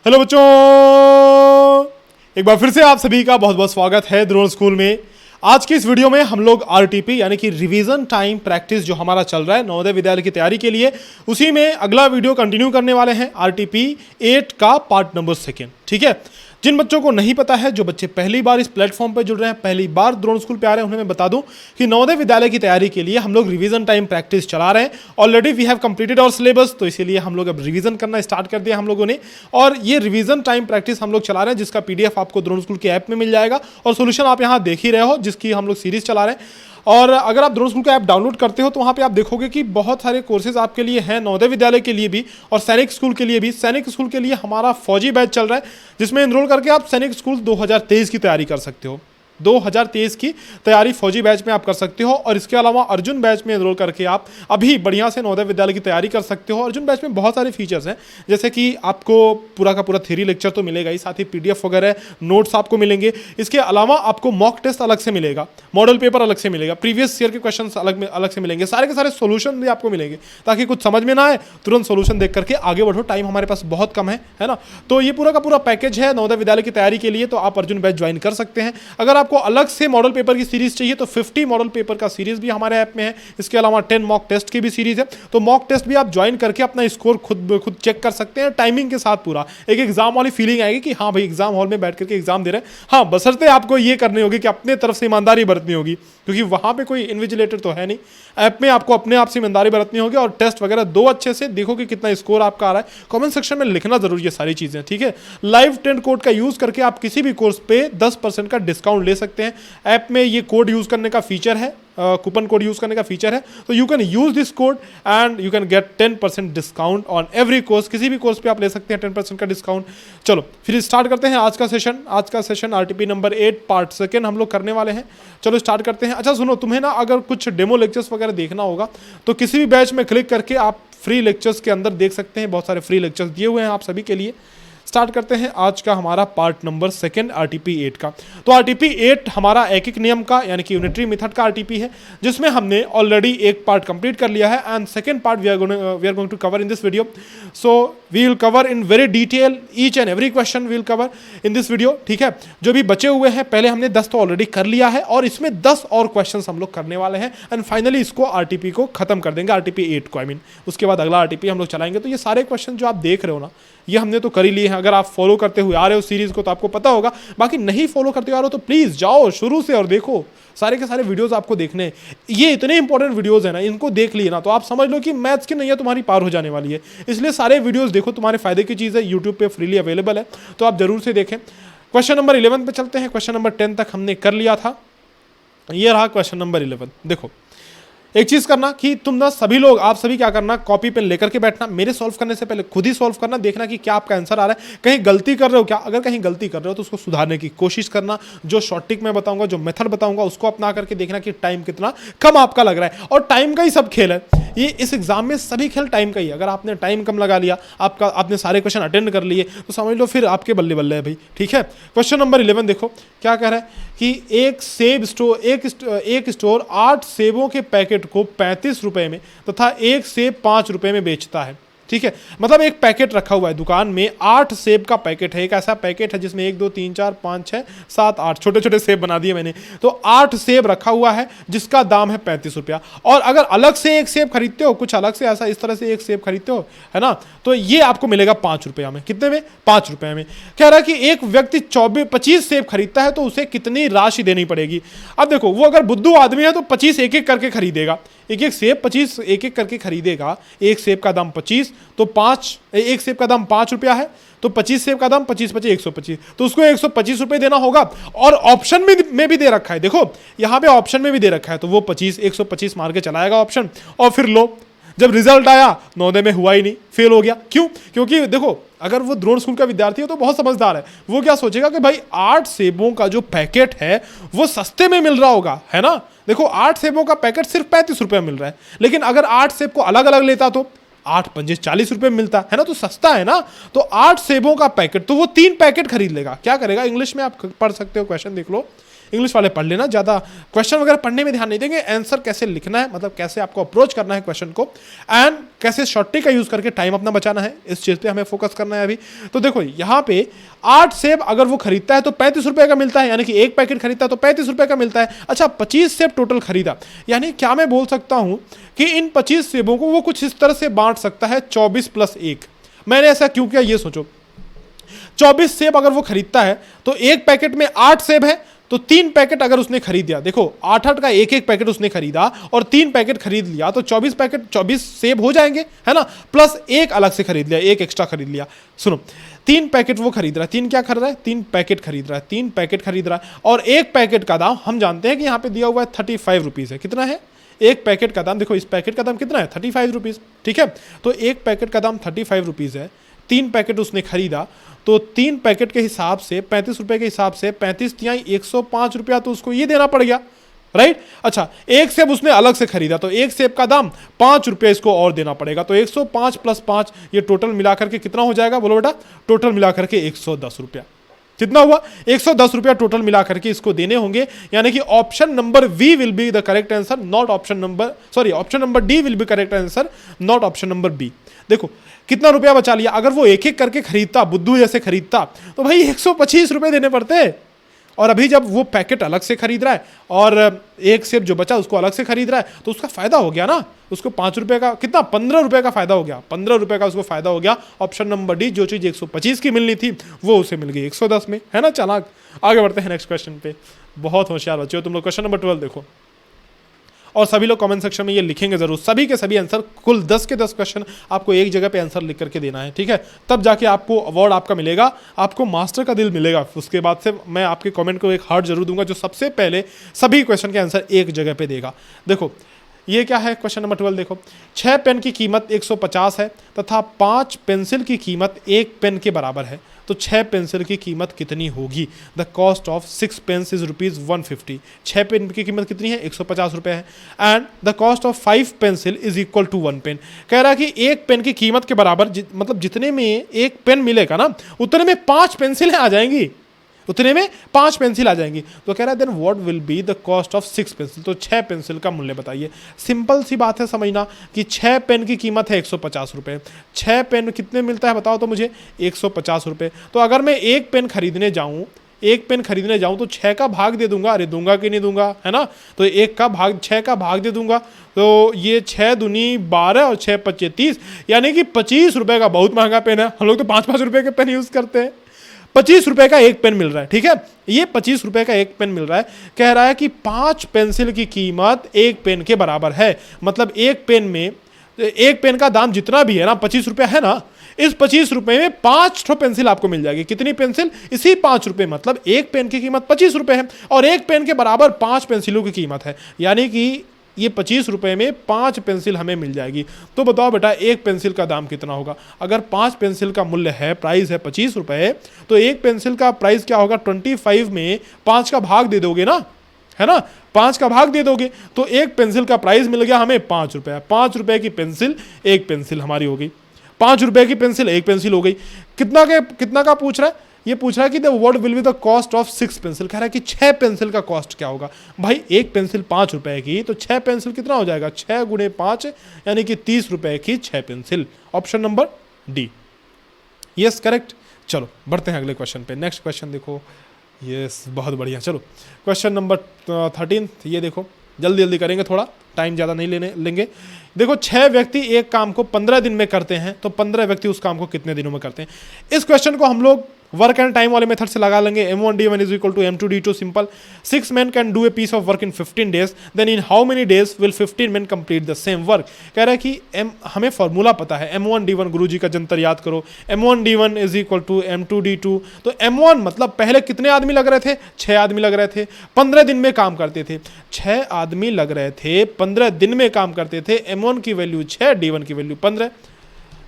Hello बच्चों, एक बार फिर से आप सभी का बहुत बहुत स्वागत है द्रोण स्कूल में। आज की इस वीडियो में हम लोग आरटीपी यानी कि रिवीजन टाइम प्रैक्टिस जो हमारा चल रहा है नवोदय विद्यालय की तैयारी के लिए, उसी में अगला वीडियो कंटिन्यू करने वाले हैं आरटीपी 8 का पार्ट नंबर 2। ठीक है, जिन बच्चों को नहीं पता है, जो बच्चे पहली बार इस प्लेटफॉर्म पर जुड़ रहे हैं, पहली बार द्रोण स्कूल पे आ रहे हैं, उन्हें मैं बता दूं कि नवोदय विद्यालय की तैयारी के लिए हम लोग रिवीजन टाइम प्रैक्टिस चला रहे हैं। Already we have completed our syllabus, तो इसीलिए हम लोग अब रिवीजन करना स्टार्ट कर दिया हम लोगों ने। और ये रिवीजन टाइम प्रैक्टिस हम लोग चला रहे हैं, जिसका पीडीएफ आपको द्रोण स्कूल के ऐप में मिल जाएगा और सोल्यूशन आप यहाँ देख ही रहे हो, जिसकी हम लोग सीरीज चला रहे हैं। और अगर आप द्रोण स्कूल का ऐप डाउनलोड करते हो तो वहाँ पे आप देखोगे कि बहुत सारे कोर्सेज आपके लिए हैं, नवोदय विद्यालय के लिए भी और सैनिक स्कूल के लिए भी। सैनिक स्कूल के लिए हमारा फौजी बैच चल रहा है, जिसमें एनरोल करके आप सैनिक स्कूल 2023 की तैयारी कर सकते हो। 2023 की तैयारी फौजी बैच में आप कर सकते हो। और इसके अलावा अर्जुन बैच में एनरोल करके आप अभी बढ़िया से नवोदय विद्यालय की तैयारी कर सकते हो। अर्जुन बैच में बहुत सारे फीचर्स हैं, जैसे कि आपको पूरा का पूरा थ्योरी लेक्चर तो मिलेगा ही, साथ ही पीडीएफ वगैरह नोट्स आपको मिलेंगे। इसके अलावा आपको मॉक टेस्ट अलग से मिलेगा, मॉडल पेपर अलग से मिलेगा, प्रीवियस ईयर के क्वेश्चन अलग से मिलेंगे, सारे के सारे सोल्यूशन भी आपको मिलेंगे, ताकि कुछ समझ में ना आए तुरंत सोल्यूशन देख करके आगे बढ़ो। टाइम हमारे पास बहुत कम है ना। तो ये पूरा का पूरा पैकेज है नवोदय विद्यालय की तैयारी के लिए, तो आप अर्जुन बैच ज्वाइन कर सकते हैं। अगर आपको अलग से मॉडल पेपर की सीरीज चाहिए तो 50 मॉडल पेपर का सीरीज भी हमारे ऐप में है। इसके अलावा 10 मॉक टेस्ट की भी सीरीज है, तो मॉक टेस्ट भी आप ज्वाइन करके अपना स्कोर खुद चेक कर सकते हैं टाइमिंग के साथ। पूरा एक एग्जाम वाली फीलिंग आएगी कि हाँ भाई एग्जाम हॉल में बैठ करके एग्जाम दे रहे हैं। हाँ, बशर्ते आपको ये करनी होगी कि अपने तरफ से ईमानदारी बरतनी होगी, क्योंकि वहां पे कोई इन्विजिलेटर तो है नहीं। ऐप में आपको अपने आप से ईमानदारी बरतनी होगी और टेस्ट वगैरह दो अच्छे से देखो कि कितना स्कोर आपका आ रहा है। कमेंट सेक्शन में लिखना जरूरी है सारी चीजें, ठीक है। लाइव टेंट कोड का यूज करके आप किसी भी कोर्स पे 10% का डिस्काउंट ले सकते हैं। ऐप में ये कोड यूज करने का फीचर है, कूपन कोड यूज करने का फीचर है, तो you can use this code and you can get 10% discount on every course. किसी भी कोर्स पे आप ले सकते हैं 10% का डिस्काउंट। चलो फिर स्टार्ट करते हैं आज का सेशन। आज का सेशन आरटीपी नंबर 8 पार्ट 2 हम लोग करने वाले हैं। चलो स्टार्ट करते हैं। अच्छा सुनो, तुम्हें ना अगर कुछ डेमो लेक्चर्स वगैरह देखना होगा तो किसी भी बैच में क्लिक करके आप फ्री लेक्चर्स के अंदर देख सकते हैं। बहुत सारे फ्री लेक्चर्स दिए हुए हैं आप सभी के लिए। स्टार्ट करते हैं आज का हमारा पार्ट नंबर 2 आरटीपी 8 का। तो आरटीपी 8 हमारा एक नियम का यानी कि यूनिटरी मेथड का आरटीपी है, जिसमें हमने ऑलरेडी एक पार्ट कंप्लीट कर लिया है and second part we are going to cover in this video. So we will cover in very detail each and every question we will cover in this video, ठीक है। जो भी बचे हुए हैं, पहले हमने 10 तो ऑलरेडी कर लिया है और इसमें 10 और क्वेश्चन हम लोग करने वाले हैं एंड फाइनली इसको आरटीपी को खत्म कर देंगे, आरटीपी 8 को। आई मीन उसके बाद अगला आरटीपी हम लोग चलाएंगे। तो ये सारे क्वेश्चन जो आप देख रहे हो ना, ये हमने तो कर ही लिए हैं। अगर आप फॉलो करते हुए आ रहे हो सीरीज को तो आपको पता होगा, बाकी नहीं फॉलो करते आ रहे हो तो प्लीज जाओ शुरू से और देखो, सारे के सारे वीडियोस आपको देखने हैं। ये इतने इंपॉर्टेंट वीडियोस हैं ना, इनको देख लिए ना तो आप समझ लो कि मैथ्स की नैया तुम्हारी पार हो जाने वाली है। इसलिए सारे वीडियोस देखो, तुम्हारे फायदे की चीज़ है, यूट्यूब पे फ्रीली अवेलेबल है, तो आप जरूर से देखें। क्वेश्चन नंबर 11 पे चलते हैं। क्वेश्चन नंबर 10 तक हमने कर लिया था, ये रहा क्वेश्चन नंबर 11। देखो एक चीज करना कि तुम ना सभी लोग, आप सभी क्या करना, कॉपी पेन लेकर के बैठना। मेरे सॉल्व करने से पहले खुद ही सॉल्व करना, देखना कि क्या आपका आंसर आ रहा है, कहीं गलती कर रहे हो क्या। अगर कहीं गलती कर रहे हो तो उसको सुधारने की कोशिश करना। जो शॉर्ट ट्रिक मैं बताऊंगा, जो मेथड बताऊंगा, उसको अपना करके देखना कि टाइम कितना कम आपका लग रहा है। और टाइम का ही सब खेल है ये, इस एग्जाम में सभी खेल टाइम का ही है। अगर आपने टाइम कम लगा लिया, आपने सारे क्वेश्चन अटेंड कर लिए, तो समझ लो फिर आपके बल्ले बल्ले है भाई, ठीक है। क्वेश्चन नंबर 11 देखो क्या कह रहा है कि एक स्टोर 8 सेबों के पैकेट को 35 रुपए में तथा एक सेब 5 रुपए में बेचता है, ठीक है। मतलब एक पैकेट रखा हुआ है दुकान में, 8 सेब का पैकेट है। एक ऐसा पैकेट है जिसमें 1 2 3 4 5 6 7 8 छोटे छोटे सेब बना दिए मैंने, तो 8 सेब रखा हुआ है जिसका दाम है 35 रुपया। और अगर अलग से एक सेब खरीदते हो, कुछ अलग से ऐसा इस तरह से एक सेब खरीदते हो, है ना, तो ये आपको मिलेगा 5 रुपया में। कितने में? 5 रुपये में। कह रहा है कि एक व्यक्ति 25 सेब खरीदता है तो उसे कितनी राशि देनी पड़ेगी। अब देखो, वो अगर बुद्धू आदमी है तो 25 एक एक करके खरीदेगा, एक एक सेब 25 एक एक करके खरीदेगा। एक सेब का दाम 25, तो एक सेब का दाम 5 रुपया है, तो 25 सेब का दाम 25 25 125, तो उसको 125 रुपए देना होगा। और ऑप्शन में भी दे रखा है, देखो यहां पे ऑप्शन में भी दे रखा है, तो वो 125 मार के चलाएगा ऑप्शन। और फिर लो, जब रिजल्ट आया नवोदय में हुआ ही नहीं, फेल हो गया। क्यों? क्योंकि देखो अगर वो द्रोण स्कूल का विद्यार्थी है तो बहुत समझदार है, वो क्या सोचेगा कि भाई 8 सेबों का जो पैकेट है वो सस्ते में मिल रहा होगा, है ना। देखो 8 सेबों का पैकेट सिर्फ 35 रुपये मिल रहा है, लेकिन अगर 8 सेब को अलग अलग लेता तो 8 पंजे 40 रुपये मिलता है ना, तो सस्ता है ना। तो 8 सेबों का पैकेट, तो वो 3 पैकेट खरीद लेगा। क्या करेगा? इंग्लिश में आप पढ़ सकते हो, क्वेश्चन देख लो। इंग्लिश वाले पढ़ लेना, ज़्यादा क्वेश्चन वगैरह पढ़ने में ध्यान नहीं देंगे, आंसर कैसे लिखना है, मतलब कैसे आपको अप्रोच करना है क्वेश्चन को, एंड कैसे शॉर्ट ट्रिक का यूज़ करके टाइम अपना बचाना है, इस चीज़ पे हमें फोकस करना है अभी। तो देखो यहाँ पे 8 सेब अगर वो खरीदता है तो 35 रुपये का मिलता है, यानी कि एक पैकेट खरीदता है तो 35 रुपये का मिलता है। अच्छा 25 सेब टोटल खरीदा, यानी क्या मैं बोल सकता हूँ कि इन 25 सेबों को वो कुछ इस तरह से बांट सकता है 24 प्लस 1। मैंने ऐसा क्यों किया ये सोचो, 24 सेब अगर वो खरीदता है तो एक पैकेट में 8 सेब है, तो 3 पैकेट अगर उसने खरीद दिया, देखो 8 का एक पैकेट उसने खरीदा और 3 पैकेट खरीद लिया, तो 24 पैकेट 24 सेब हो जाएंगे, है ना, प्लस एक अलग से खरीद लिया, एक एक्स्ट्रा खरीद लिया। सुनो 3 पैकेट वो खरीद रहा है, 3 क्या खरीद रहा है, 3 पैकेट खरीद रहा है, 3 पैकेट खरीद रहा है, और एक पैकेट का दाम हम जानते हैं कि यहाँ पे दिया हुआ है 35 रुपीज़ है। कितना है एक पैकेट का दाम, देखो इस पैकेट का दाम कितना है 35 रुपीज़, ठीक है, तो एक पैकेट का दाम 35 रुपीज़ है, 3 पैकेट उसने खरीदा, तो 3 पैकेट के हिसाब से 35 रुपए के हिसाब से 35 तिहाई 105 रुपया तो उसको ये देना पड़ गया, राइट। अच्छा एक सेब उसने अलग से खरीदा, तो एक सेब का दाम 5 रुपये इसको और देना पड़ेगा, तो 105 प्लस 5 ये टोटल मिलाकर के कितना हो जाएगा, बोलो बेटा, टोटल मिलाकर के 110 रुपया। कितना हुआ 110 रुपया टोटल मिलाकर के इसको देने होंगे, यानी कि option number B will be the correct answer, not option number, sorry option number D will be correct answer, not option number B. देखो कितना रुपया बचा लिया, अगर वो एक एक करके खरीदता, बुद्धू जैसे खरीदता, तो भाई 125 रुपये देने पड़ते, और अभी जब वो पैकेट अलग से खरीद रहा है और एक सेब जो बचा उसको अलग से खरीद रहा है, तो उसका फायदा हो गया ना, उसको 5 रुपये का कितना 15 रुपये का फायदा हो गया, 15 रुपये का उसको फायदा हो गया। ऑप्शन नंबर डी, जो चीज़ 125 की मिलनी थी वो उसे मिल गई 110 में, है ना चालाक। आगे बढ़ते हैं नेक्स्ट क्वेश्चन पे, बहुत होशियार बच्चे हो तुम लोग। क्वेश्चन नंबर 12 देखो, और सभी लोग कमेंट सेक्शन में ये लिखेंगे जरूर, सभी के सभी आंसर, कुल 10 के 10 क्वेश्चन आपको एक जगह पे आंसर लिख करके देना है, ठीक है, तब जाके आपको अवार्ड आपका मिलेगा, आपको मास्टर का दिल मिलेगा। उसके बाद से मैं आपके कमेंट को एक हार्ट जरूर दूंगा जो सबसे पहले सभी क्वेश्चन के आंसर एक जगह पे देगा। देखो ये क्या है क्वेश्चन नंबर 12, देखो 6 पेन की कीमत 150 है तथा 5 पेंसिल की कीमत 1 पेन के बराबर है, तो 6 पेंसिल की कीमत कितनी होगी। The cost of 6 pens is ₹150। 6 pen की कीमत कितनी है 150 रुपये है, and the cost of 5 pencil is equal to 1 pen. कह रहा है कि एक पेन की कीमत के बराबर मतलब जितने में एक पेन मिलेगा ना उतने में 5 पेंसिलें आ जाएंगी, उतने में 5 पेंसिल आ जाएंगी। तो कह रहा है then what will be the cost of 6 pencil, तो 6 पेंसिल का मूल्य बताइए। सिंपल सी बात है समझना कि 6 पेन की कीमत है 150 रुपये, 6 पेन कितने मिलता है बताओ तो मुझे 150 रुपये। तो अगर मैं एक पेन खरीदने जाऊँ, एक पेन खरीदने जाऊं तो 6 का भाग दे दूंगा, अरे दूंगा कि नहीं दूंगा, है ना, तो 1 का भाग 6 का भाग दे दूंगा, तो ये 6 दूनी 12 और 6 पच्चे 30, यानी कि 25 रुपये का बहुत महंगा पेन है। हम लोग तो 5-5 रुपये के पेन यूज़ करते हैं, 25 रुपये का एक पेन मिल रहा है, ठीक है, ये 25 रुपये का एक पेन मिल रहा है। कह रहा है कि 5 पेंसिल की कीमत एक पेन के बराबर है, मतलब एक पेन में, एक पेन का दाम जितना भी है ना 25 रुपये है ना, इस 25 रुपये में 5 ठो पेंसिल आपको मिल जाएगी। कितनी पेंसिल, इसी 5 रुपये, मतलब एक पेन की कीमत 25 रुपये है और एक पेन के बराबर 5 पेंसिलों की कीमत है, यानी कि ये 25 रुपये में 5 पेंसिल हमें मिल जाएगी। तो बताओ बेटा एक पेंसिल का दाम कितना होगा। अगर 5 पेंसिल का मूल्य है, प्राइस है 25 रुपये, तो एक पेंसिल का प्राइस क्या होगा, 25 में 5 का भाग दे दोगे ना, है ना, 5 का भाग दे दोगे तो एक पेंसिल का प्राइस मिल गया हमें 5 रुपये। 5 रुपये की पेंसिल एक पेंसिल हमारी हो गई, 5 रुपये की पेंसिल एक पेंसिल हो गई। कितना का पूछ रहा है, ये पूछ रहा है कि what will be the cost of 6 pencil. कह रहा है कि 6 पेंसिल का कॉस्ट क्या होगा। भाई एक पेंसिल 5 रुपये की, तो 6 पेंसिल कितना हो जाएगा, 6 गुणे 5 यानी कि 30 रुपये की 6 pencil. Option number D, yes correct. चलो बढ़ते हैं अगले क्वेश्चन पे। नेक्स्ट क्वेश्चन देखो, यस बहुत बढ़िया। चलो क्वेश्चन नंबर 13, ये देखो जल्दी जल्दी करेंगे, थोड़ा टाइम ज़्यादा नहीं लेंगे। देखो 6 व्यक्ति एक काम को 15 दिन में करते हैं, तो 15 व्यक्ति उस काम को कितने दिनों में करते हैं। इस क्वेश्चन को हम लोग वर्क एंड टाइम वाले मेथड से लगा लेंगे। M1D1 is equal to M2D2, simple. 6 men can do a piece of work in 15 days, then in how many days will 15 men complete the same work. कह रहा है कि हमें फॉर्मूला पता है M1D1, गुरुजी का जंतर याद करो, M1D1 is equal to M2D2। तो M1 मतलब पहले कितने आदमी लग रहे थे, 6 आदमी लग रहे थे, 15 दिन में काम करते थे। 6 आदमी लग रहे थे, 15 दिन में काम करते थे। M1 की वैल्यू 6, D1 की वैल्यू 15,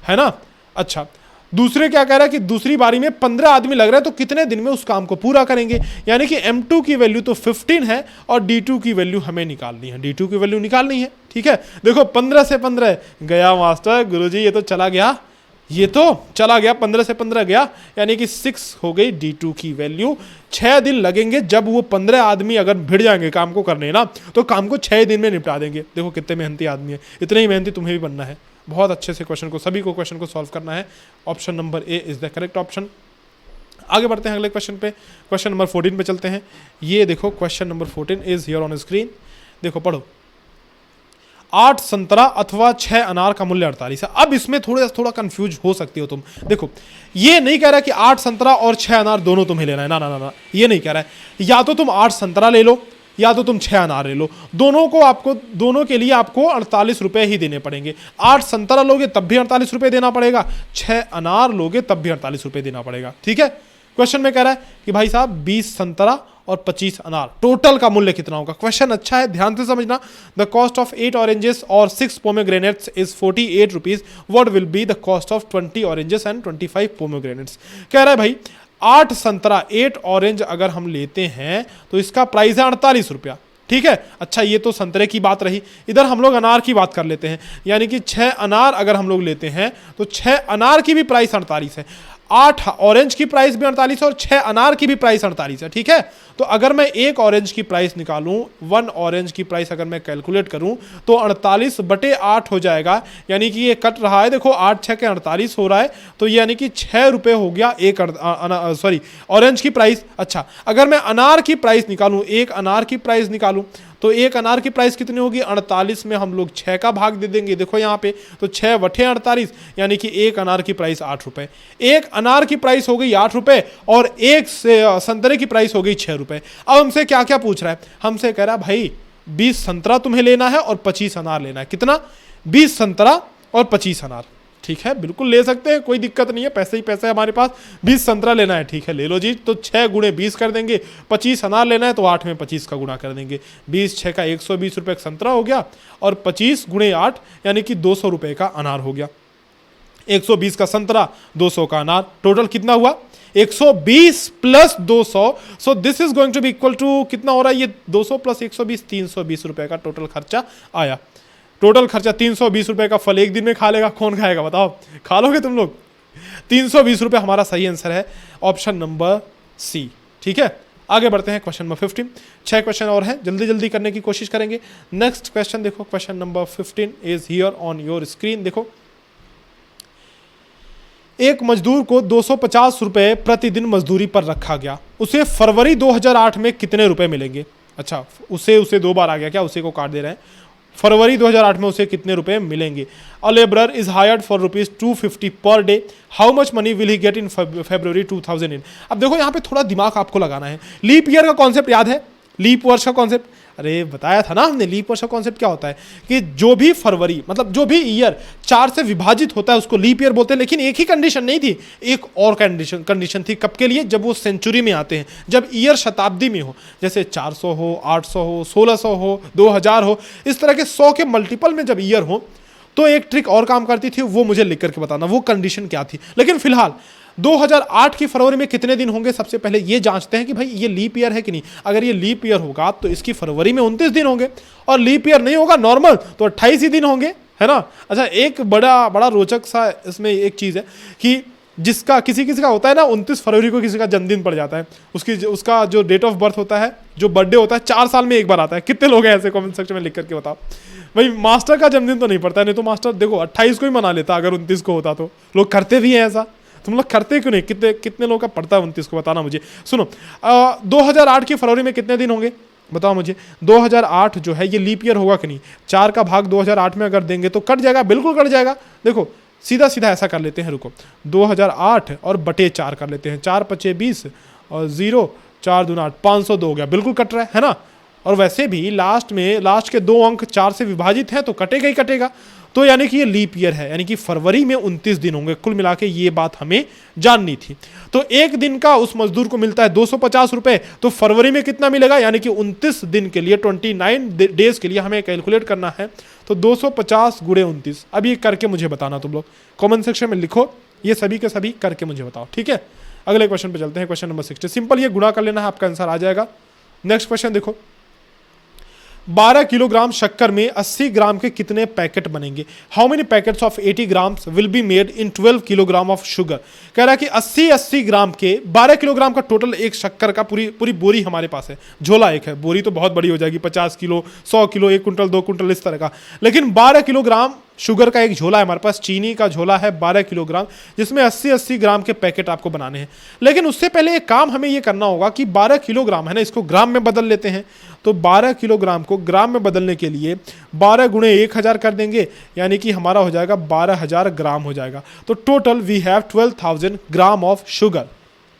है ना। अच्छा दूसरे क्या कह रहा है कि दूसरी बारी में 15 आदमी लग रहा है, तो कितने दिन में उस काम को पूरा करेंगे। यानी कि M2 की वैल्यू तो 15 है और D2 की वैल्यू हमें निकालनी है, D2 की वैल्यू निकालनी है, ठीक है। देखो 15 से 15 गया मास्टर, गुरुजी ये तो चला गया, ये तो चला गया, 15 से 15 गया, यानी कि 6 हो गई D2 की वैल्यू। 6 दिन लगेंगे, जब वो 15 आदमी अगर भिड़ जाएंगे काम को करने ना, तो काम को 6 दिन में निपटा देंगे। देखो कितने मेहनती आदमी है, इतने ही मेहनती तुम्हें भी बनना है। बहुत अच्छे से क्वेश्चन को, सभी को क्वेश्चन को सॉल्व करना है। Option number A is the correct option. आगे बढ़ते हैं अगले क्वेश्चन पे, क्वेश्चन नंबर 14 पे चलते हैं। ये देखो question number 14 is here on screen, देखो पढ़ो। 8 संतरा अथवा 6 अनार का मूल्य 48 है। अब इसमें थोड़ा कंफ्यूज हो सकती हो तुम। देखो ये नहीं कह रहा कि 8 संतरा और 6 अनार दोनों तुम्हें लेना है, ना ना ना ना, ये नहीं कह रहा है। या तो तुम 8 संतरा ले लो या तो तुम 6 अनार ले लो, दोनों के लिए आपको 48 रुपए ही देने पड़ेंगे। 8 संतरा लोगे तब भी 48 रुपए देना पड़ेगा, 6 अनार लोगे तब भी 48 रुपए देना पड़ेगा। ठीक है, क्वेश्चन में कह रहा है कि भाई साहब 20 संतरा और 25 अनार, टोटल का मूल्य कितना होगा। क्वेश्चन अच्छा है, ध्यान से समझना। द कॉस्ट ऑफ 8 ऑरेंजेस और 6 pomegranates is 48 rupees. What will be the cost of 20 oranges and 25 pomegranates. कह रहा है भाई 8 संतरा 8 ऑरेंज अगर हम लेते हैं तो इसका प्राइस है 48 रुपया। ठीक है, अच्छा ये तो संतरे की बात रही। इधर हम लोग अनार की बात कर लेते हैं, यानी कि 6 अनार अगर हम लोग लेते हैं तो 6 अनार की भी प्राइस 48 है। 8 ऑरेंज की प्राइस भी 48 है और 6 अनार की भी प्राइस 48 है। ठीक है, तो अगर मैं एक ऑरेंज की प्राइस निकालूं, 1 ऑरेंज की प्राइस अगर मैं कैलकुलेट करूं तो 48/8 हो जाएगा, यानी कि ये कट रहा है। देखो 8 6 के 48 हो रहा है, तो यानी कि 6 रुपये हो गया एक ऑरेंज की प्राइस। अच्छा अगर मैं अनार की प्राइस निकालूं, एक अनार की प्राइस निकालूं तो एक अनार की प्राइस कितनी होगी, 48 में हम लोग 6 का भाग दे देंगे। देखो यहाँ पे तो 6 बटे 48, यानी कि एक अनार की प्राइस 8 रुपए। एक अनार की प्राइस हो गई 8 रुपए और एक संतरे की प्राइस हो गई 6 रुपए। अब हमसे क्या क्या पूछ रहा है, हमसे कह रहा है भाई 20 संतरा तुम्हें लेना है और 25 अनार लेना है। कितना, 20 संतरा और 25 अनार। ठीक है, बिल्कुल ले सकते हैं, कोई दिक्कत नहीं है, पैसे ही पैसे हमारे पास। 20 संतरा लेना है, ठीक है ले लो जी, तो 6 गुणे 20 कर देंगे। 25 अनार लेना है तो 8 में 25 का गुणा कर देंगे। 20 6 का 120 रुपये का संतरा हो गया और 25 गुणे 8 यानी कि 200 रुपये का अनार हो गया। 120 का संतरा, 200 का अनार, टोटल कितना हुआ 120 plus 200। So this is going to be equal to कितना हो रहा है, ये 200 प्लस 120 320 रुपये का टोटल खर्चा आया। टोटल खर्चा 320 रुपये का फल एक दिन में खा लेगा, कौन खाएगा बताओ, खा लोगे तुम लोग। 320 रुपये हमारा सही आंसर है, ऑप्शन नंबर सी। ठीक है, आगे बढ़ते हैं क्वेश्चन नंबर 15। 6 क्वेश्चन और हैं, जल्दी जल्दी करने की कोशिश करेंगे। नेक्स्ट क्वेश्चन देखो, question number 15 is here on your screen. देखो एक मजदूर को 250 रुपये प्रतिदिन मजदूरी पर रखा गया, उसे फरवरी 2008 में कितने रुपए मिलेंगे। अच्छा उसे 2 बार आ गया क्या, उसे को काट दे रहे हैं। फरवरी 2008 में उसे कितने रुपए मिलेंगे। A labourer is hired for ₹250 per day, how much money will he get in February 2008। अब देखो यहाँ पे थोड़ा दिमाग आपको लगाना है। लीप ईयर का कॉन्सेप्ट याद है, लीप वर्ष का कॉन्सेप्ट, अरे बताया था ना हमने। लीप वर्ष का कॉन्सेप्ट क्या होता है कि जो भी फरवरी मतलब जो भी ईयर 4 से विभाजित होता है उसको लीप ईयर बोलते हैं। लेकिन एक ही कंडीशन नहीं थी, एक और कंडीशन थी। कब के लिए, जब वो सेंचुरी में आते हैं, जब ईयर शताब्दी में हो, जैसे 400 हो, 800 हो, 1600 हो, 2000 हो, इस तरह के 100 के मल्टीपल में जब ईयर हो तो एक ट्रिक और काम करती थी, वो मुझे लिख करके बताना वो कंडीशन क्या थी। लेकिन फिलहाल 2008 की फरवरी में कितने दिन होंगे, सबसे पहले ये जांचते हैं कि भाई ये लीप ईयर है कि नहीं। अगर ये लीप ईयर होगा तो इसकी फरवरी में 29 दिन होंगे, और लीप ईयर नहीं होगा नॉर्मल तो 28 ही दिन होंगे, है ना। अच्छा एक बड़ा रोचक सा इसमें एक चीज़ है कि जिसका किसी का होता है ना 29 फरवरी को किसी का जन्मदिन पड़ जाता है, उसका जो डेट ऑफ बर्थ होता है, जो बर्थडे होता है, 4 साल में एक बार आता है। कितने लोग हैं ऐसे, कमेंट सेक्शन में लिख करके बताओ। भाई मास्टर का जन्मदिन तो नहीं पड़ता है, नहीं तो मास्टर देखो 28 को ही मना लेता अगर 29 को होता तो। लोग करते भी हैं ऐसा, तुम लोग करते क्यों नहीं, कितने लोगों का पड़ता है 29 को, बताना मुझे। सुनो 2008 की फरवरी में कितने दिन होंगे बताओ मुझे। 2008 जो है ये लीप ईयर होगा कि नहीं। 4 का भाग 2008 में अगर देंगे तो कट जाएगा, बिल्कुल कट जाएगा। देखो सीधा ऐसा कर लेते हैं, रुको 2008 और बटे 4 कर लेते हैं। 4 पचे 20 और 0 4 दूना 8, 502 हो गया, बिल्कुल कट रहा है ना। और वैसे भी लास्ट के 2 अंक 4 से विभाजित हैं तो कटेगा ही कटेगा। तो यानी कि ये लीप ईयर है, यानी कि फरवरी में 29 दिन होंगे। कुल मिला के ये बात हमें जाननी थी। तो एक दिन का उस मजदूर को मिलता है 250 रुपये, तो फरवरी में कितना मिलेगा, यानी कि 29 दिन के लिए 29 डेज के लिए हमें कैलकुलेट करना है। तो 250 गुणे 29। अब ये करके मुझे बताना, तुम लोग कमेंट सेक्शन में लिखो, ये सभी के सभी करके मुझे बताओ, ठीक है। अगले क्वेश्चन पे चलते हैं, क्वेश्चन नंबर 60। सिंपल, ये गुणा कर लेना है, आपका आंसर आ जाएगा। नेक्स्ट क्वेश्चन देखो, 12 किलोग्राम शक्कर में 80 ग्राम के कितने पैकेट बनेंगे? How many packets of 80 grams will be made in 12 kilogram of sugar? कह रहा है कि 80 ग्राम के 12 किलोग्राम का टोटल एक शक्कर का पूरी बोरी हमारे पास है, झोला एक है, बोरी तो बहुत बड़ी हो जाएगी, 50 किलो, 100 किलो, 1 कुंटल, 2 कुंटल इस तरह का, लेकिन 12 किलोग्राम शुगर का एक झोला है हमारे पास, चीनी का झोला है 12 किलोग्राम, जिसमें 80 ग्राम के पैकेट आपको बनाने हैं। लेकिन उससे पहले एक काम हमें ये करना होगा कि 12 किलोग्राम है ना, इसको ग्राम में बदल लेते हैं। तो 12 किलोग्राम को ग्राम में बदलने के लिए 12 गुणे 1000 कर देंगे, यानी कि हमारा हो जाएगा 12000 ग्राम हो जाएगा। तो total we have 12000 gram of sugar.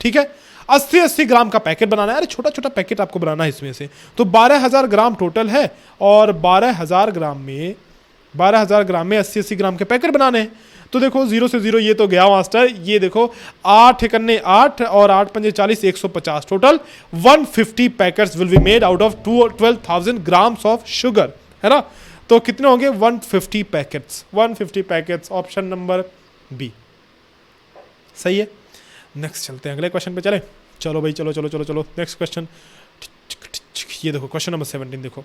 ठीक है, 80 ग्राम का पैकेट बनाना है, अरे छोटा छोटा पैकेट आपको बनाना है इसमें से। तो 12000 ग्राम टोटल है, और 12000 ग्राम में 80 ग्राम के पैकेट बनाने हैं। तो देखो 0 से 0 ये तो गया मास्टर, ये देखो 8 एकन्ने 8 और 8 पंजे 40, 150, total 150 packets will be made out of 12,000 grams of sugar, है ना। तो कितने होंगे? 150 packets, 150 packets, option number B सही है। नेक्स्ट चलते हैं, अगले क्वेश्चन पे चले। चलो भाई, चलो चलो चलो चलो नेक्स्ट क्वेश्चन। ये देखो क्वेश्चन नंबर 17 देखो,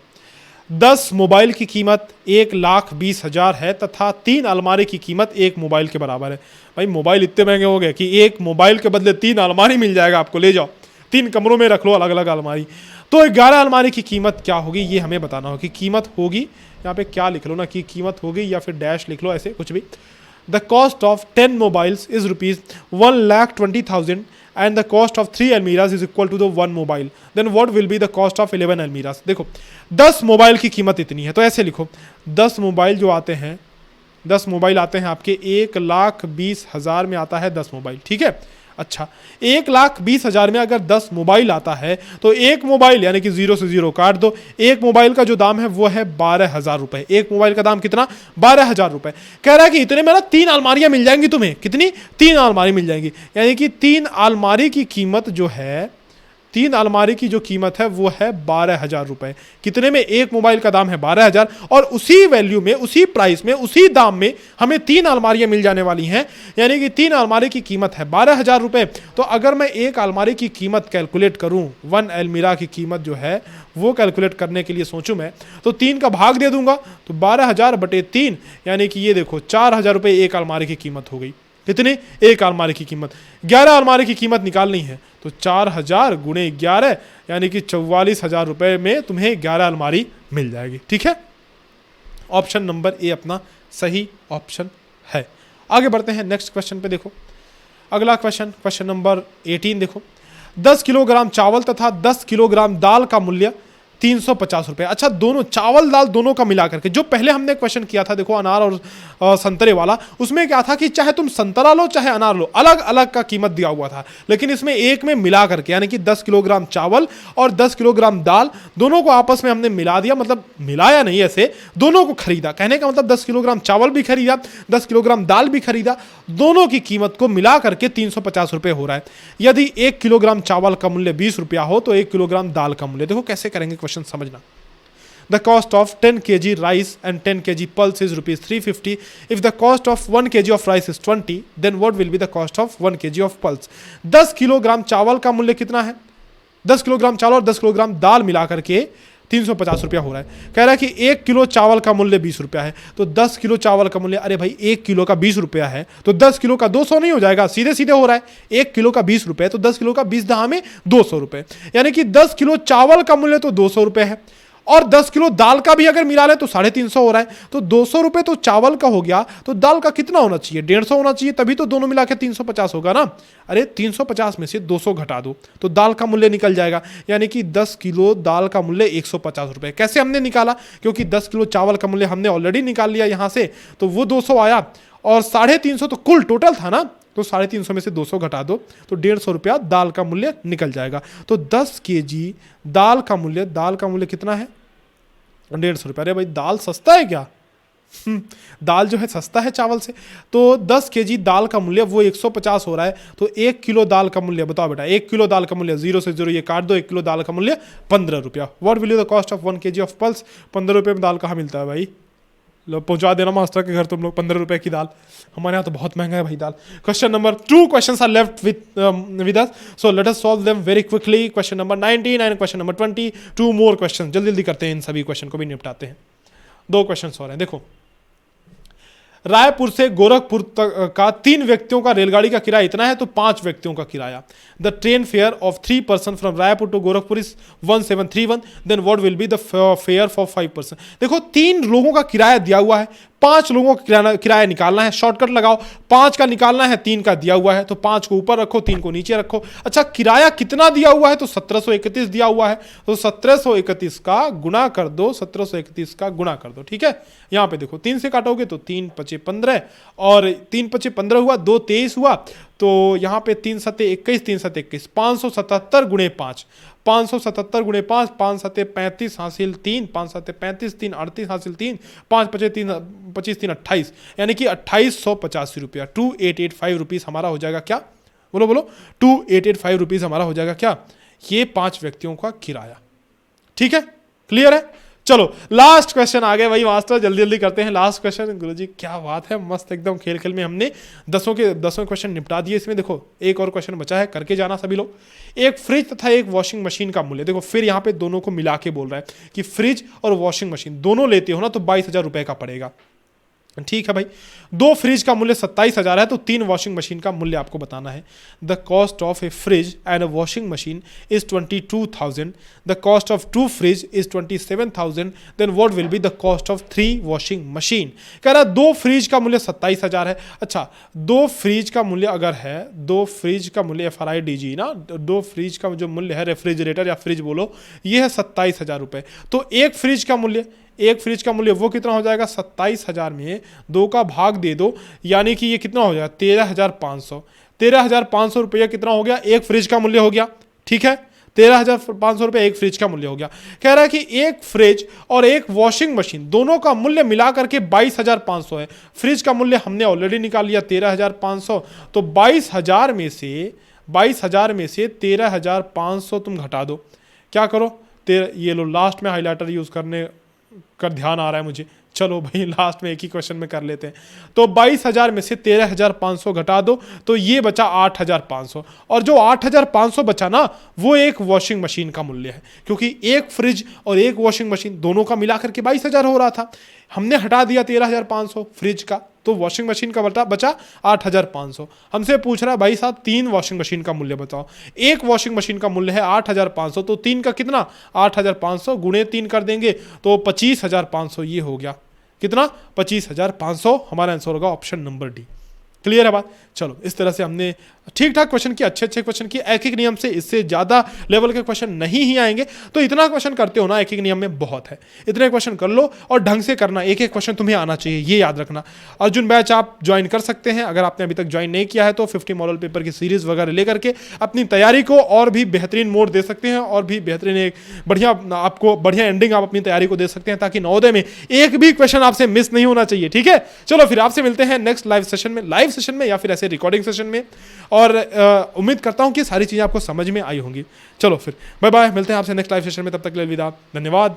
10 मोबाइल की कीमत 1,20,000 है तथा 3 अलमारी की कीमत 1 मोबाइल के बराबर है। भाई मोबाइल इतने महंगे हो गए कि 1 मोबाइल के बदले 3 अलमारी मिल जाएगा आपको, ले जाओ 3 कमरों में रख लो अलग अलग अलमारी। तो 11 अलमारी की कीमत क्या होगी, ये हमें बताना होगा कि कीमत होगी, यहाँ पे क्या लिख लो ना कि कीमत होगी, या फिर डैश लिख लो, ऐसे कुछ भी। The cost of 10 mobiles is ₹1,20,000 and the cost of 3 almiras is equal to the 1 mobile, then what will be the cost of 11 almiras? देखो 10 मोबाइल की कीमत इतनी है, तो ऐसे लिखो 10 मोबाइल जो आते हैं, 10 मोबाइल आते हैं आपके 1,20,000 में आता है 10 मोबाइल, ठीक है। अच्छा, 1,20,000 में अगर 10 मोबाइल आता है तो एक मोबाइल यानी कि 0 से 0 काट दो, एक मोबाइल का जो दाम है वो है 12,000 रुपए। एक मोबाइल का दाम कितना? 12,000 रुपए। कह रहा है कि इतने में ना 3 अलमारियां मिल जाएंगी तुम्हें। कितनी? 3 अलमारी मिल जाएंगी, यानी कि 3 अलमारी की कीमत जो है, 3 अलमारी की जो कीमत है वो है 12,000 रुपए। कितने में? एक मोबाइल का दाम है 12,000, और उसी वैल्यू में, उसी प्राइस में, उसी दाम में हमें 3 अलमारियां मिल जाने वाली हैं, यानी कि 3 अलमारी की कीमत है 12,000 रुपए। तो अगर मैं एक अलमारी की कीमत कैलकुलेट करूं, 1 अलमीरा की कीमत जो है वो कैलकुलेट करने के लिए सोचूं मैं, तो 3 का भाग दे दूंगा, तो 12,000 बटे 3, यानी कि ये देखो 4,000 रुपए एक अलमारी की कीमत हो गई। कितनी? एक अलमारी की कीमत। 11 अलमारी की कीमत निकालनी है, तो 4,000 गुणे 11, यानी कि 44,000 रुपए में तुम्हें 11 अलमारी मिल जाएगी। ठीक है, ऑप्शन नंबर ए अपना सही ऑप्शन है। आगे बढ़ते हैं नेक्स्ट क्वेश्चन पे। देखो अगला क्वेश्चन, क्वेश्चन नंबर 18 देखो, 10 किलोग्राम चावल तथा 10 किलोग्राम दाल का मूल्य 350 रुपए। अच्छा, दोनों चावल दाल दोनों का मिला करके, जो पहले हमने क्वेश्चन किया था देखो अनार और संतरे वाला, उसमें क्या था कि चाहे तुम संतरा लो चाहे अनार लो, अलग अलग का कीमत दिया हुआ था, लेकिन इसमें एक में मिला करके, यानी कि 10 किलोग्राम चावल और 10 किलोग्राम दाल दोनों को आपस में हमने मिला दिया, मतलब मिलाया नहीं, ऐसे दोनों को खरीदा। कहने का मतलब 10 किलोग्राम चावल भी खरीदा, 10 किलोग्राम दाल भी खरीदा, दोनों की कीमत को मिला करके 350 रुपए हो रहा है। यदि 1 किलोग्राम चावल का मूल्य 20 रुपया हो तो 1 किलोग्राम दाल का मूल्य, देखो कैसे करेंगे क्वेश्चन समझना। The cost of 10 kg rice and 10 kg pulse is ₹350. If the cost of 1 kg of rice is 20, then what will be the cost of 1 kg of pulse? 10 kilogram चावल का मूल्य कितना है? 10 किलोग्राम चावल और 10 किलोग्राम दाल मिलाकर के 350 रुपया हो रहा है। कह रहा है कि 1 किलो चावल का मूल्य 20 रुपया है, तो 10 किलो चावल का मूल्य, अरे भाई 1 किलो का 20 रुपया है, तो 10 किलो का 200 नहीं हो जाएगा? सीधे सीधे हो रहा है, 1 किलो का 20 रुपये, तो 10 किलो का 20 दहा में 200 रुपये, यानी कि 10 किलो चावल का मूल्य तो 200 रुपये है, और 10 किलो दाल का भी अगर मिला ले तो 350 हो रहा है। तो 200 रुपये तो चावल का हो गया, तो दाल का कितना होना चाहिए? 150 होना चाहिए, तभी तो दोनों मिला के 350 होगा ना। अरे 350 में से 200 घटा दो तो दाल का मूल्य निकल जाएगा, यानी कि 10 किलो दाल का मूल्य 150 रुपये। कैसे हमने निकाला? क्योंकि 10 किलो चावल का मूल्य हमने ऑलरेडी निकाल लिया यहाँ से, तो वो 200 आया, और 350 तो कुल टोटल था ना, तो 350 में से 200 घटा दो तो 150 रुपया दाल का मूल्य निकल जाएगा। तो 10 kg दाल का मूल्य कितना है? 150 रुपया। अरे भाई दाल सस्ता है क्या? दाल जो है सस्ता है चावल से। तो 10 kg दाल का मूल्य वो 150 हो रहा है, तो 1 किलो दाल का मूल्य बताओ बेटा, 1 किलो दाल का मूल्य 0 से 0 ये काट दो, 1 किलो दाल का मूल्य 15 रुपया। What will be the cost of 1 kg of pulse? 15 रुपये में दाल कहाँ मिलता है भाई? लो पहुंचा देना मास्टर के घर तुम लोग 15 रुपए की दाल। हमारे यहाँ तो बहुत महंगा है भाई दाल। Question number 2 questions are left with us, so let us solve them very quickly. Question number 19 and question number 20, 2 more question, जल्दी जल्दी करते हैं, इन सभी क्वेश्चन को भी निपटाते हैं। 2 क्वेश्चन और हैं। देखो, रायपुर से गोरखपुर तक का 3 व्यक्तियों का रेलगाड़ी का किराया इतना है तो 5 व्यक्तियों का किराया, the train fare of 3 person from Raipur to Gorakhpur is 1731, then what will be the fare for 5 person. देखो 3 लोगों का किराया दिया हुआ है, 5 लोगों का किराया निकालना है। शॉर्टकट लगाओ, 5 का निकालना है, 3 का दिया हुआ है, तो 5 को ऊपर रखो, 3 को नीचे रखो। अच्छा, किराया कितना दिया हुआ है तो 1731 दिया हुआ है, तो 1731 का गुणा कर दो, 1731 का गुणा कर दो। ठीक है, यहां पे देखो 3 से काटोगे तो 3 पचे 15 और 3 पचे 15 हुआ, 2 23 हुआ, तो यहां पे 3 सत्ते 21, 3 सत्ते 21, 577 गुणे 5, 577 गुणे 5, 5 सत्ते 35 हासिल 3, 5 सत्ते 35, 3 38 हासिल 3, 5 पचे 3 25 3 28, यानी कि 2885 रुपया, 2885 रुपीज हमारा हो जाएगा क्या? बोलो बोलो, 2885 रुपीज हमारा हो जाएगा क्या? ये 5 व्यक्तियों का किराया। ठीक है, क्लियर है? चलो लास्ट क्वेश्चन आ गए भाई मास्टर, जल्दी जल्दी करते हैं लास्ट क्वेश्चन। गुरुजी क्या बात है, मस्त एकदम खेल खेल में हमने 10 क्वेश्चन निपटा दिए। इसमें देखो एक और क्वेश्चन बचा है, करके जाना सभी लोग। एक फ्रिज तथा एक वॉशिंग मशीन का मूल्य, देखो फिर यहाँ पे दोनों को मिला के बोल रहा है कि फ्रिज और वॉशिंग मशीन दोनों लेते हो ना तो 22,000 रुपए का पड़ेगा। ठीक है भाई, 2 फ्रिज का मूल्य 27,000 है तो 3 वॉशिंग मशीन का मूल्य आपको बताना है। The cost of a fridge and a washing machine is 22,000, the cost of 2 fridge is 27,000, then what will be the cost of 3 washing machine. कह रहा है 2 फ्रिज का मूल्य 27,000 है। अच्छा, 2 फ्रिज का मूल्य अगर है, 2 फ्रिज का मूल्य FRIDG ना, 2 फ्रिज का जो मूल्य है, रेफ्रिजरेटर या फ्रिज बोलो, ये है 27,000 रुपए। तो एक फ्रिज का मूल्य वो कितना हो जाएगा? 27,000 में 2 का भाग दे दो, यानी कि ये कितना हो जाएगा? 13,500। 13,500 रुपया कितना हो गया? एक फ्रिज का मूल्य हो गया। ठीक है, 13,500 रुपये एक फ्रिज का मूल्य हो गया। कह रहा है कि एक फ्रिज और एक वॉशिंग मशीन दोनों का मूल्य मिला करके 22,500 है। फ्रिज का मूल्य हमने ऑलरेडी निकाल लिया 13,500, तो 22,000 में से 13,500 तुम घटा दो। क्या करो? ये लो, लास्ट में हाइलाइटर यूज करने का ध्यान आ रहा है मुझे। चलो भाई लास्ट में एक ही क्वेश्चन में कर लेते हैं। तो 22,000 में से 13,500 घटा दो तो ये बचा 8,500, और जो 8,500 बचा ना वो एक वॉशिंग मशीन का मूल्य है, क्योंकि एक फ्रिज और एक वॉशिंग मशीन दोनों का मिलाकर के 22,000 हो रहा था। हमने हटा दिया 13,500 फ्रिज का, तो वॉशिंग मशीन का बचा 8,500। हमसे पूछ रहा है भाई साहब 3 वॉशिंग मशीन का मूल्य बताओ। एक वॉशिंग मशीन का मूल्य है 8,500, तो 3 का कितना? 8,500 गुणे 3 कर देंगे तो 25,500 ये हो गया। कितना? 25,500 हमारा आंसर होगा ऑप्शन नंबर डी। क्लियर है बात? चलो इस तरह से हमने ठीक ठाक क्वेश्चन किए, अच्छे क्वेश्चन किए। एक एक नियम से इससे ज़्यादा लेवल के क्वेश्चन नहीं ही आएंगे, तो इतना क्वेश्चन करते हो ना एक एक नियम में बहुत है। इतने क्वेश्चन कर लो और ढंग से करना, एक एक क्वेश्चन तुम्हें आना चाहिए, ये याद रखना। अर्जुन बैच आप ज्वाइन कर सकते हैं अगर आपने अभी तक ज्वाइन नहीं किया है तो 50 मॉडल पेपर की सीरीज वगैरह लेकर के अपनी तैयारी को और भी बेहतरीन मोड़ दे सकते हैं, और भी बेहतरीन एक बढ़िया एंडिंग आप अपनी तैयारी को दे सकते हैं, ताकि नवोदय में एक भी क्वेश्चन आपसे मिस नहीं होना चाहिए। ठीक है, चलो फिर आपसे मिलते हैं नेक्स्ट लाइव सेशन में या फिर ऐसे रिकॉर्डिंग सेशन में, और उम्मीद करता हूं कि सारी चीजें आपको समझ में आई होंगी। चलो फिर बाय बाय, मिलते हैं आपसे नेक्स्ट लाइव सेशन में, तब तक के लिए अलविदा, धन्यवाद।